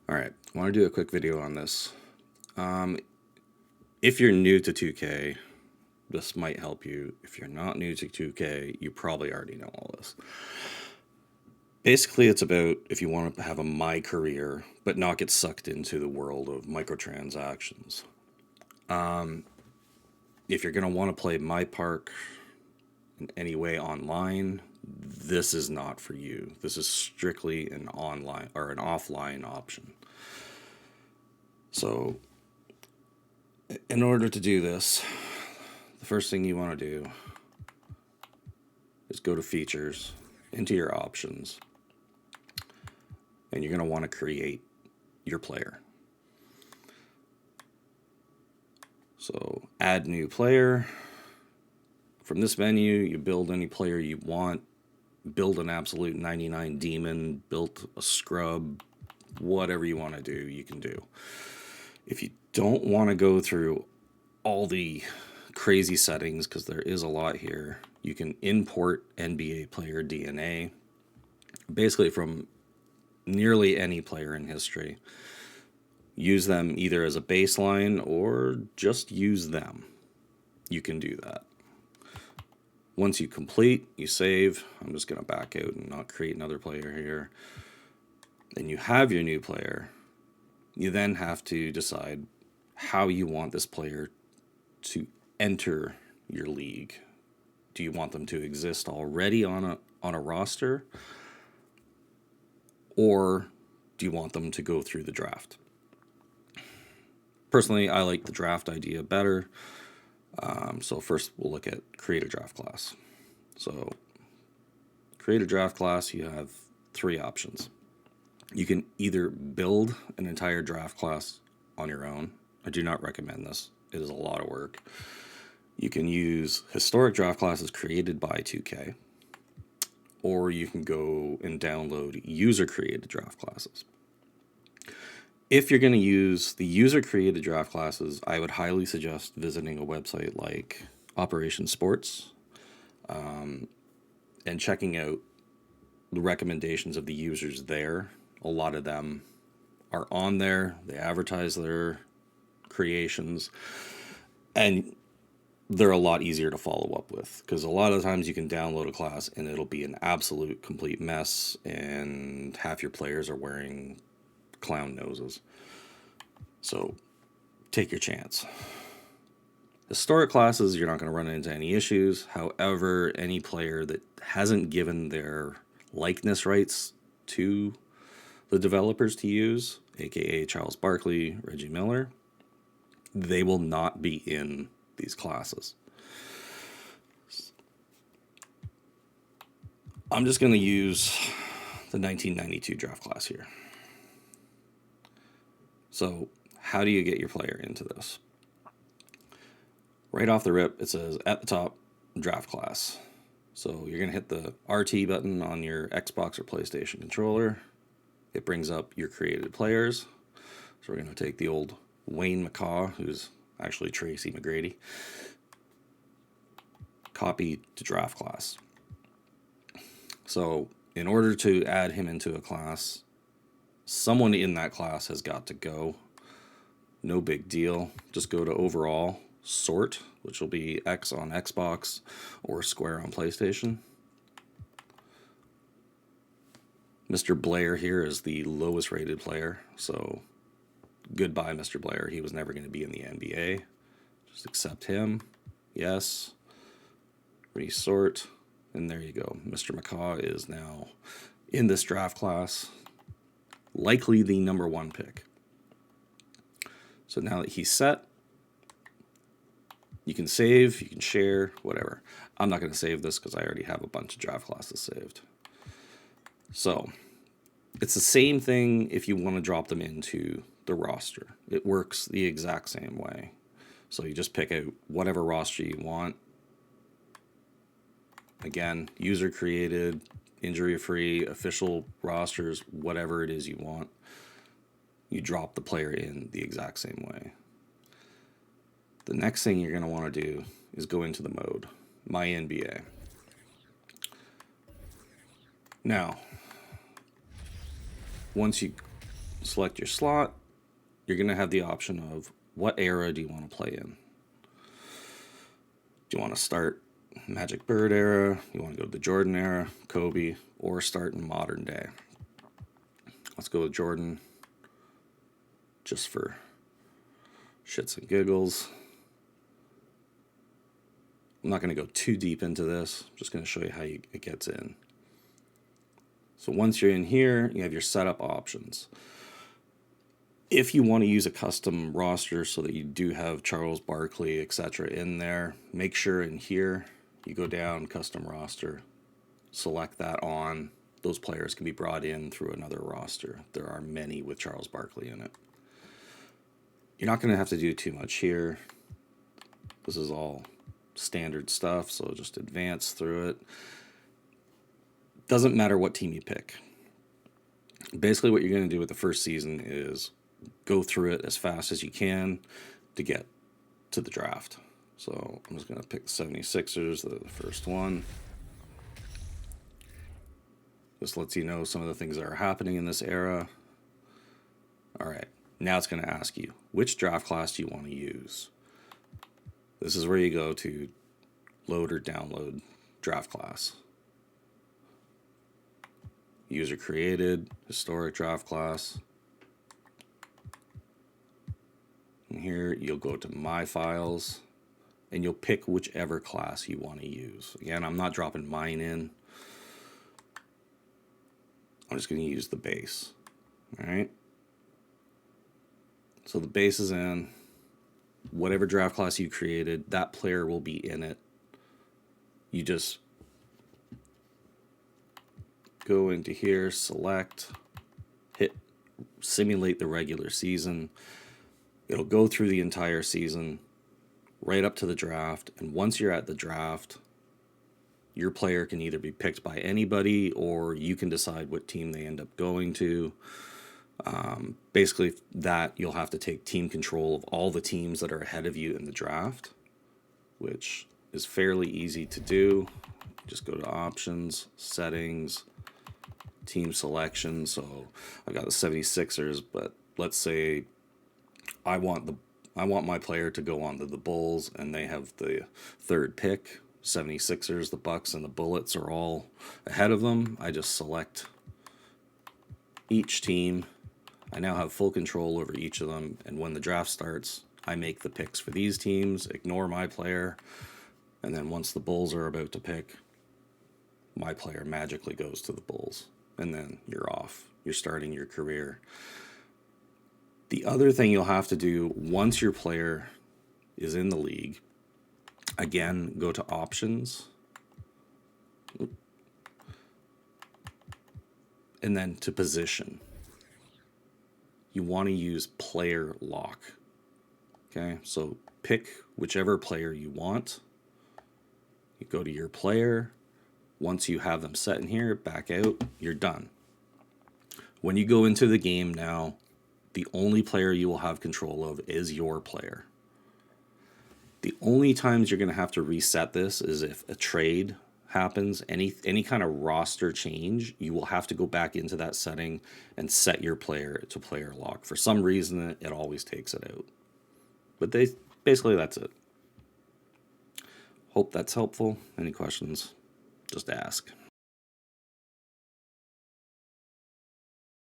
All right, I want to do a quick video on this. If you're new to 2K, this might help you. If you're not new to 2K, you probably already know all this. Basically, it's about if you want to have a my career, but not get sucked into the world of microtransactions. If you're going to want to play My Park in any way online, this is not for you. This is strictly an online or an offline option. So, in order to do this, the first thing you want to do is go to features, into your options, and you're going to want to create your player. So add new player. From this menu, you build any player you want. Build an absolute 99 demon, build a scrub, whatever you want to do, you can do. If you don't want to go through all the crazy settings, because there is a lot here, you can import NBA player DNA, basically from nearly any player in history. Use them either as a baseline or just use them. You can do that. Once you complete, you save. I'm just going to back out and not create another player here. Then you have your new player. You then have to decide how you want this player to enter your league. Do you want them to exist already on a roster? Or do you want them to go through the draft? Personally, I like the draft idea better. So first we'll look at create a draft class. So create a draft class, you have three options. You can either build an entire draft class on your own. I do not recommend this. It is a lot of work. You can use historic draft classes created by 2K, or you can go and download user-created draft classes. If you're going to use the user-created draft classes, I would highly suggest visiting a website like Operation Sports and checking out the recommendations of the users there. A lot of them are on there. They advertise their creations, and they're a lot easier to follow up with, because a lot of times you can download a class and it'll be an absolute complete mess, and half your players are wearing clown noses. So take your chance. Historic classes, you're not going to run into any issues. However, any player that hasn't given their likeness rights to the developers to use, aka Charles Barkley, Reggie Miller, they will not be in these classes. I'm just going to use the 1992 draft class here. So how do you get your player into this? Right off the rip, it says at the top, draft class. So you're going to hit the RT button on your Xbox or PlayStation controller. It brings up your created players. So we're going to take the old Wayne McCaw, who's actually Tracy McGrady. Copy to draft class. So in order to add him into a class, someone in that class has got to go. No big deal. Just go to overall, sort, which will be X on Xbox or square on PlayStation. Mr. Blair here is the lowest rated player, so goodbye, Mr. Blair. He was never going to be in the NBA. Just accept him. Yes. Resort. And there you go. Mr. McCaw is now in this draft class. Likely the number one pick. So now that he's set, you can save, you can share, whatever. I'm not going to save this because I already have a bunch of draft classes saved. So it's the same thing if you want to drop them into the roster. It works the exact same way. So you just pick out whatever roster you want. Again, user created, injury free, official rosters, whatever it is you want. You drop the player in the exact same way. The next thing you're going to want to do is go into the mode, MyNBA. Now, once you select your slot. You're going to have the option of what era do you want to play in. Do you want to start Magic Bird era? You want to go to the Jordan era, Kobe, or start in modern day? Let's go with Jordan, just for shits and giggles. I'm not going to go too deep into this. I'm just going to show you how it gets in. So once you're in here, you have your setup options. If you want to use a custom roster so that you do have Charles Barkley, etc. in there, make sure in here you go down custom roster, select that on. Those players can be brought in through another roster. There are many with Charles Barkley in it. You're not going to have to do too much here. This is all standard stuff, so just advance through it. Doesn't matter what team you pick. Basically what you're going to do with the first season is go through it as fast as you can to get to the draft. So I'm just going to pick the 76ers, the first one. This lets you know some of the things that are happening in this era. All right, now it's going to ask you, which draft class do you want to use? This is where you go to load or download draft class. User created, historic draft class. And here you'll go to My Files, and you'll pick whichever class you want to use. Again, I'm not dropping mine in. I'm just going to use the base. All right. So the base is in. Whatever draft class you created, that player will be in it. You just go into here, select, hit simulate the regular season. It'll go through the entire season, right up to the draft. And once you're at the draft, your player can either be picked by anybody or you can decide what team they end up going to. Basically, that you'll have to take team control of all the teams that are ahead of you in the draft, which is fairly easy to do. Just go to options, settings, team selection. So I got the 76ers, but let's say I want my player to go on to the Bulls, and they have the third pick. 76ers, the Bucks, and the Bullets are all ahead of them. I just select each team. I now have full control over each of them, and when the draft starts, I make the picks for these teams, ignore my player, and then once the Bulls are about to pick, my player magically goes to the Bulls, and then you're off. You're starting your career. The other thing you'll have to do once your player is in the league, again, go to options, and then to position. You want to use player lock. Okay, so pick whichever player you want. You go to your player. Once you have them set in here, back out, you're done. When you go into the game now, the only player you will have control of is your player. The only times you're going to have to reset this is if a trade happens, any kind of roster change, you will have to go back into that setting and set your player to player lock. For some reason, it always takes it out. But basically that's it. Hope that's helpful. Any questions, just ask.